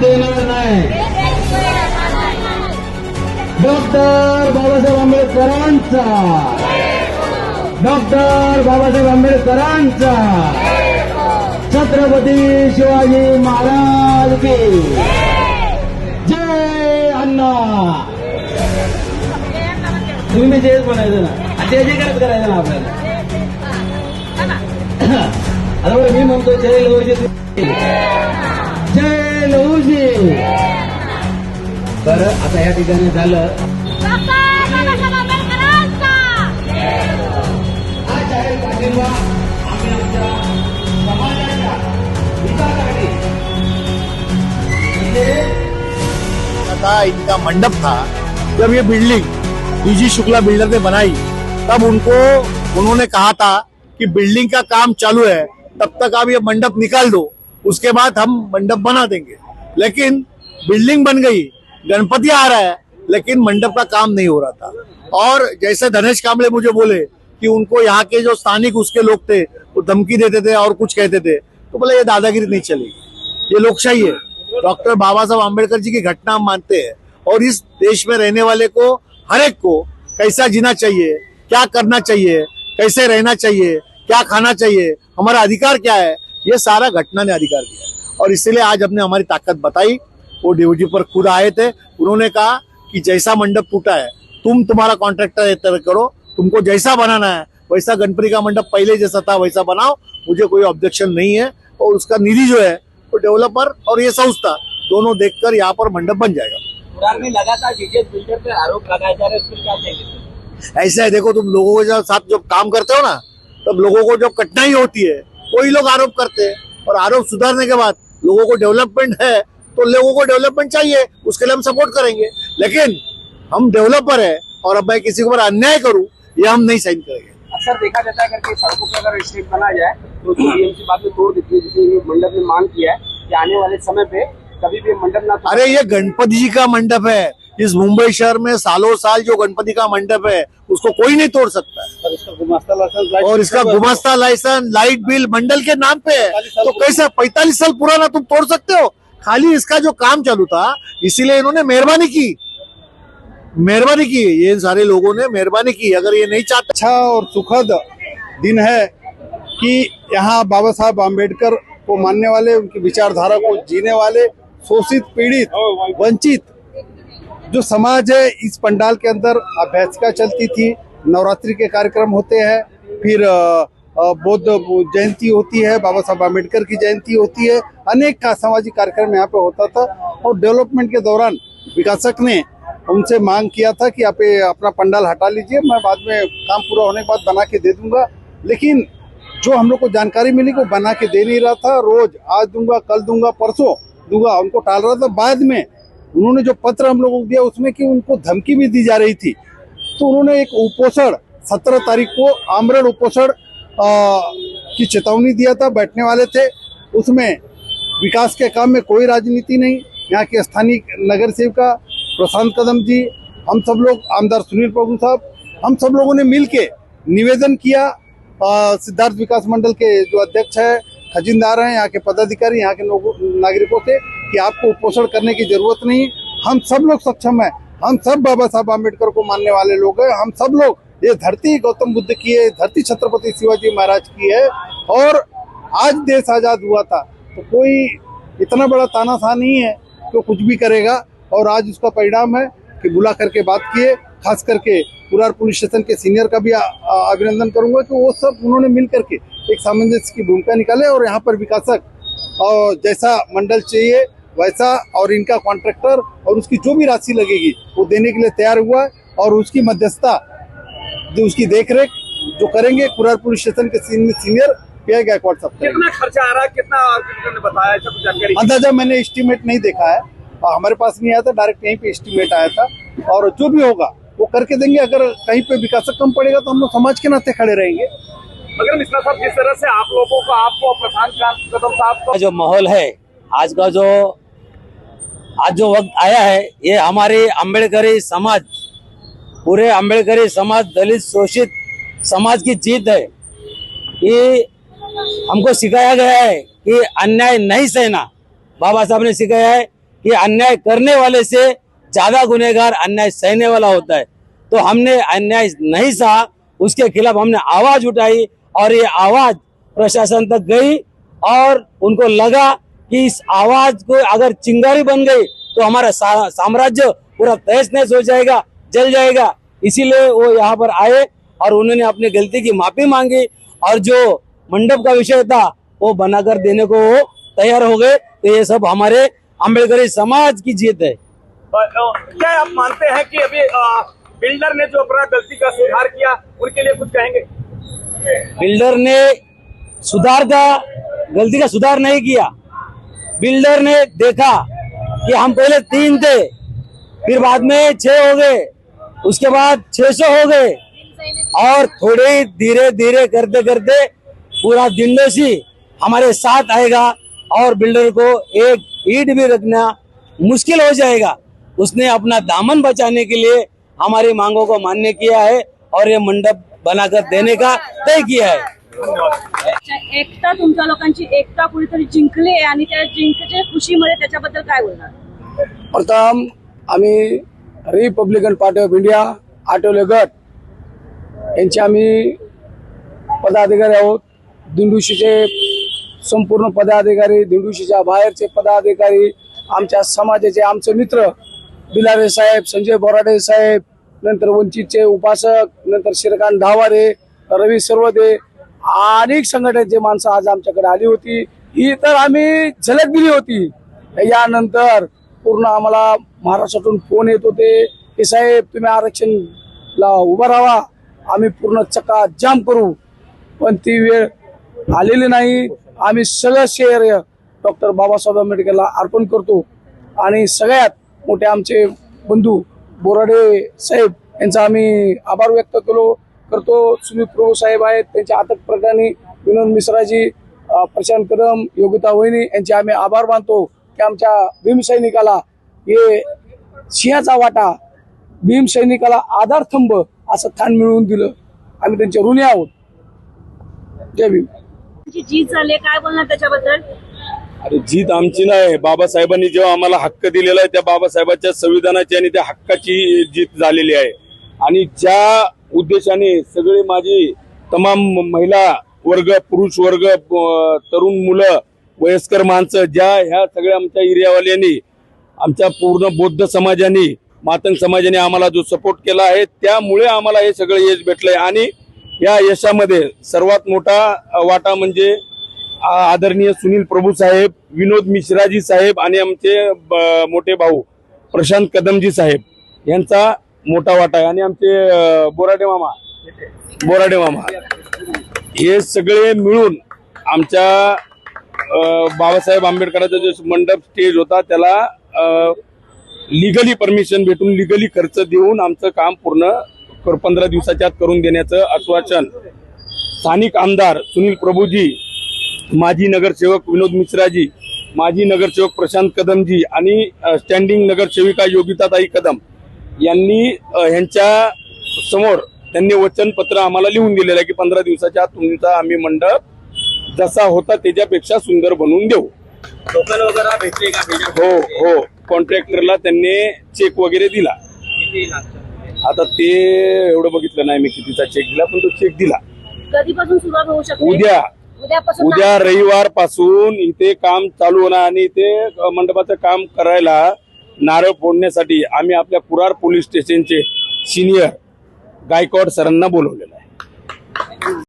देणार नाही. डॉक्टर बाबासाहेब आंबेडकरांचा, डॉक्टर बाबासाहेब आंबेडकरांचा, छत्रपती शिवाजी महाराज की जय. अण्णा तुम्ही जयच म्हणायचं ना, जय जयकारच करायचं ना आपल्याला. आता बरं मी म्हणतो जय लहूजी, जय लहूजी. बरं आता या ठिकाणी झालं पाठिंबा आम्ही आमच्या समाजाच्या विकासासाठी. था इनका मंडप था, जब ये बिल्डिंग डीजी शुक्ला बिल्डर ने बनाई तब उन्होंने कहा था कि बिल्डिंग का काम चालू है, तब तक आप ये मंडप निकाल दो, उसके बाद हम मंडप बना देंगे. लेकिन बिल्डिंग बन गई, गणपति आ रहा है, लेकिन मंडप का काम नहीं हो रहा था. और जैसे धनेश कांबळे मुझे बोले कि उनको यहाँ के जो स्थानिक उसके लोग थे वो धमकी देते थे और कुछ कहते थे, तो बोले ये दादागिरी नहीं चलेगी, ये लोकशाही है. डॉक्टर बाबा साहब आम्बेडकर जी की घटना हम मानते हैं और इस देश में रहने वाले को, हर एक को कैसा जीना चाहिए, क्या करना चाहिए, कैसे रहना चाहिए, क्या खाना चाहिए, हमारा अधिकार क्या है, ये सारा घटना ने अधिकार दिया. और इसलिए आज हमने हमारी ताकत बताई. वो ड्यूटी पर खुद आए थे, उन्होंने कहा कि जैसा मंडप टूटा है तुम्हारा कॉन्ट्रैक्टर तय करो, तुमको जैसा बनाना है वैसा गणपति का मंडप पहले जैसा था वैसा बनाओ, मुझे कोई ऑब्जेक्शन नहीं है. और उसका निधि जो है वो डेवलपर और ये संस्था दोनों देखकर यहाँ पर मंडप बन जाएगा. में लगातार डीजे बिल्डर पे आरोप लगाए जा रहे हैं, उसमें क्या कहेंगे? ऐसा है, देखो तुम लोगों के साथ जब काम करते हो ना, तब लोगों को जब कठिनाई होती है कोई लोग आरोप करते हैं, और आरोप सुधारने के बाद लोगों को डेवलपमेंट है तो लोगों को डेवलपमेंट चाहिए, उसके लिए हम सपोर्ट करेंगे. लेकिन हम डेवलपर है और अब मैं किसी के ऊपर अन्याय करूं ये हम नहीं साइन करेंगे. अक्सर देखा जाता है करके सड़कों पर अगर स्ट्रीट बना जाए तो बीएमसी बाद में तोड़ देती है, जिसे मंडप ने मांग किया है कि आने वाले समय पे कभी भी मंडप ना. अरे ये गणपति जी का मंडप है, इस मुंबई शहर में सालों साल जो गणपति का मंडप है उसको कोई नहीं तोड़ सकता है. और इसका गुमास्ता लाइसेंस, और इसका गुमास्ता लाइसेंस, लाइट बिल मंडल के नाम पे है, तो कैसा 45 साल पुराना तुम तोड़ सकते हो? खाली इसका जो काम चालू था इसीलिए इन्होंने मेहरबानी की, ये सारे लोगों ने मेहरबानी की. अगर ये नहीं चाहते. अच्छा और सुखद दिन है कि यहाँ बाबा साहब आम्बेडकर को मानने वाले, उनकी विचारधारा को जीने वाले, शोषित, पीड़ित, वंचित जो समाज है, इस पंडाल के अंदर अभ्यासिका चलती थी, नवरात्रि के कार्यक्रम होते हैं, फिर बौद्ध जयंती होती है, बाबा साहब आम्बेडकर की जयंती होती है, अनेक का सामाजिक कार्यक्रम यहाँ पे होता था. और डेवलपमेंट के दौरान विकासक ने उनसे मांग किया था कि आप अपना पंडाल हटा लीजिए, मैं बाद में काम पूरा होने के बाद बना के दे दूंगा. लेकिन जो हम लोग को जानकारी मिली को बना के दे नहीं रहा था, रोज आज दूंगा, कल दूंगा, परसों दूंगा, उनको टाल रहा था. बाद में उन्होंने जो पत्र हम लोगों को दिया उसमें कि उनको धमकी भी दी जा रही थी, तो उन्होंने एक उपोषण 17 तारीख को आमरण उपोषण की चेतावनी दिया था. बैठने वाले थे, उसमें विकास के काम में कोई राजनीति नहीं. यहाँ के स्थानीय नगर सेविका प्रशांत कदम जी, हम सब लोग, आमदार सुनील प्रभु साहब, हम सब लोगों ने मिलके निवेदन किया सिद्धार्थ विकास मंडल के जो अध्यक्ष है, खजिनदार हैं, यहाँ के पदाधिकारी, यहाँ के नागरिकों से कि आपको उपोषण करने की जरूरत नहीं, हम सब लोग सक्षम है, हम सब बाबा साहब आम्बेडकर को मानने वाले लोग हैं, हम सब लोग, ये धरती गौतम बुद्ध की है, धरती छत्रपति शिवाजी महाराज की है. और आज देश आजाद हुआ था तो कोई इतना बड़ा तानाशाह नहीं है तो कुछ भी करेगा. और आज उसका परिणाम है कि बुला करके बात किए, खास करके पुरार पुलिस स्टेशन के सीनियर का भी अभिनंदन करूंगा कि वो सब उन्होंने मिल करके एक सामंजस्य की भूमिका निकाले और यहाँ पर विकासक और जैसा मंडल चाहिए वैसा, और इनका कॉन्ट्रैक्टर और उसकी जो भी राशि लगेगी वो देने के लिए तैयार हुआ है. और उसकी मध्यस्थता, जो उसकी देखरेख जो करेंगे पुरार पुलिस स्टेशन के सीनियर पीआई गायकवाड़ साहब. कितना खर्चा आ रहा है, कितना आर्किटेक्ट ने बताया, ऐसा कुछ जानकारी? अंदाजा मैंने एस्टीमेट नहीं देखा है, हमारे पास नहीं आया था, डायरेक्ट यहीं पे एस्टीमेट आया था. और जो भी होगा वो करके देंगे. अगर कहीं पे विकासक कम पड़ेगा तो हम लोग समाज के नाते खड़े रहेंगे. मगर मिश्रा साहब, जिस तरह से आप लोगों को, आपको प्रशांत कदम साहब का जो माहौल है, आज जो वक्त आया है, ये हमारे अम्बेडकरी समाज, पूरे अम्बेडकरी समाज, दलित शोषित समाज की जीत है. ये हमको सिखाया गया है कि अन्याय नहीं सहना. बाबा साहब ने सिखाया है कि अन्याय करने वाले से ज्यादा गुनहगार अन्याय सहने वाला होता है। तो हमने अन्याय नहीं सहा, उसके खिलाफ हमने आवाज उठाई और ये आवाज प्रशासन तक गई और उनको लगा कि इस आवाज को अगर चिंगारी बन गई तो हमारा साम्राज्य पूरा तहस नहस हो जाएगा, जल जाएगा। इसीलिए वो यहाँ पर आए और उन्होंने अपनी गलती की माफी मांगी और जो मंडप का विषय था वो बनाकर देने को वो तैयार हो गए। तो ये सब हमारे अम्बेडकरी समाज की जीत है। क्या आप मानते हैं कि अभी बिल्डर ने जो अपना गलती का सुधार किया, उनके लिए कुछ कहेंगे? बिल्डर ने गलती का सुधार नहीं किया। बिल्डर ने देखा कि हम पहले 3 थे, फिर बाद में 6 हो गए, उसके बाद 600 हो गए और थोड़े धीरे धीरे करते करते पूरा दिंडोशी हमारे साथ आएगा और बिल्डर को एक ईंट भी रखना मुश्किल हो जाएगा। उसने अपना दामन बचाने के लिए हमारी मांगों को मान्य किया है और ये मंडप बनाकर देने का तय किया है। एकता, तुमच्या लोकांची एकता कुठेतरी जिंकली आहे आणि त्या जिंकच्या खुशीमध्ये त्याच्याबद्दल काय बोलणार? प्रथम आम्ही Republican party of India Athawale गट यांचे आम्ही पदाधिकारी आहोत। दिंडोशीचे संपूर्ण पदाधिकारी, दिंडोशीच्या बाहेरचे पदाधिकारी, आमच्या समाजाचे आमचे मित्र बिलारे साहेब, संजय बोराडे साहेब, नंतर वंचितचे उपासक, नंतर श्रीकांत धावारे, रवी सर्वदे, अनेक संघटनेचे माणसं आज आमच्याकडे आली होती। ही तर आम्ही झलक दिली होती। यानंतर पूर्ण आम्हाला महाराष्ट्रातून फोन येत होते की साहेब तुम्ही आरक्षणला उभा राहा, आम्ही पूर्ण चक्काजाम करू, पण ती वेळ आलेली नाही। आम्ही सगळं श्रेय डॉक्टर बाबासाहेब आंबेडकरला अर्पण करतो आणि सगळ्यात मोठे आमचे बंधू बोराडे साहेब यांचा आम्ही आभार व्यक्त करतो। सुनील प्रभू साहेब आहेत, त्यांच्या अथक प्रयत्नांनी विनोद मिश्राजी, प्रशांत कदम, योगिता वहिनी यांचे आम्ही आभार मानतो की आमच्या भीम सैनिकाला हे सिंहाचा वाटा, भीम सैनिकाला आधारस्तंभ असं स्थान मिळवून दिलं। आम्ही त्यांचे ऋणी आहोत। जय भीम। जीत झाली, काय बोलणार त्याच्याबद्दल? अरे जीत आमची नाही, बाबासाहेबांनी जेव्हा आम्हाला हक्क दिलेला आहे त्या बाबासाहेबांच्या संविधानाची आणि त्या हक्काची जीत झालेली आहे। आणि ज्या उद्देशाने सगळे माझी तमाम महिला वर्ग, पुरुष वर्ग, तरुण मुलं, वयस्कर माणसं, ज्या ह्या सगळ्या आमच्या एरियावाल्यांनी, आमच्या पूर्ण बौद्ध समाजाने, मातंग समाजाने आम्हाला जो सपोर्ट केला आहे त्यामुळे आम्हाला हे सगळं यश भेटलंय। आणि या यशामध्ये सर्वात मोठा वाटा म्हणजे आदरणीय सुनील प्रभू साहेब, विनोद मिश्राजी साहेब आणि आमचे मोठे भाऊ प्रशांत कदमजी साहेब यांचा मोठा वाटा आहे। आणि आमचे बोराडे मामा हे सगळे मिळून आमच्या बाबासाहेब आंबेडकरांचा जो मंडप स्टेज होता त्याला लिगली परमिशन भेटून लिगली खर्च देऊन आमचं काम पूर्ण 15 दिवसाच्या आत करून देण्याचं आश्वासन स्थानिक आमदार सुनील प्रभूजी, माजी नगरसेवक विनोद मिश्राजी, माजी नगरसेवक प्रशांत कदमजी आणि स्टँडिंग नगरसेविका योगिताताई कदम यांच्या समोर त्यांनी वचनपत्र आम्हाला लिहून दिलेलं आहे की 15 दिवसाच्या आत तुमचा आम्ही मंडप जसा होता त्याच्यापेक्षा सुंदर बनवून देऊ। टोकन वगैरे भेटले का? हो, कॉन्ट्रॅक्टरला त्यांनी चेक वगैरे दिला। आता ते एवढं बघितलं नाही मी कितीचा चेक दिला, पण तो चेक दिला। कधीपासून सुरुवात होऊ शकते? उद्या रविवार पासून इथे काम चालू होणार आणि इथे मंडपाचं काम करायला नारळ फोडण्यासाठी आम्ही आपल्या कुरार पोलीस स्टेशनचे सिनियर गायकवाड सरांना बोलवलेलं आहे।